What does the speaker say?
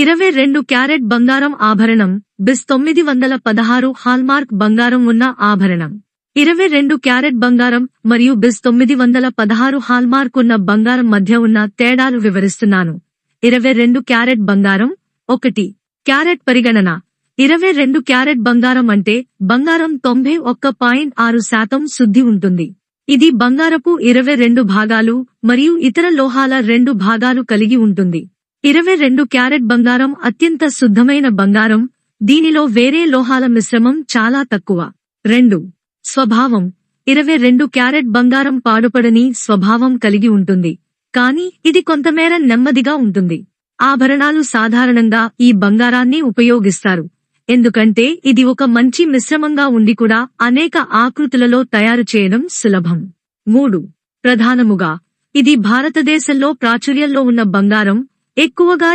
22 carrot బంగారం ఆభరణం, బిస్ 916 hallmark బంగారం ఉన్న ఆభరణం. 22 క్యారెట్ బంగారం మరియు బిస్ 916 హాల్మార్క్ ఉన్న బంగారం మధ్య ఉన్న తేడాలు వివరిస్తున్నాను. 22 క్యారెట్ బంగారం. 1 క్యారెట్ పరిగణన. 22 క్యారెట్ బంగారం అంటే బంగారం 91.6% శుద్ధి ఉంటుంది. ఇది బంగారపు 22 భాగాలు మరియు ఇతర లోహాల 2 భాగాలు కలిగి ఉంటుంది. 22 క్యారెట్ బంగారం అత్యంత శుద్ధమైన బంగారం, దీనిలో వేరే లోహాల మిశ్రమం చాలా తక్కువ. 2 స్వభావం. 22 క్యారెట్ బంగారం పాడుపడని స్వభావం కలిగి ఉంటుంది, కానీ ఇది కొంతమేర నెమ్మదిగా ఉంటుంది. ఆభరణాలు సాధారణంగా ఈ బంగారాన్ని ఉపయోగిస్తారు, ఎందుకంటే ఇది ఒక మంచి మిశ్రమంగా ఉండి కూడా అనేక ఆకృతులలో తయారు చేయడం సులభం. 3 ప్రధానముగా ఇది భారతదేశంలో ప్రాచుర్యంలో ఉన్న బంగారం, ఎక్కువగా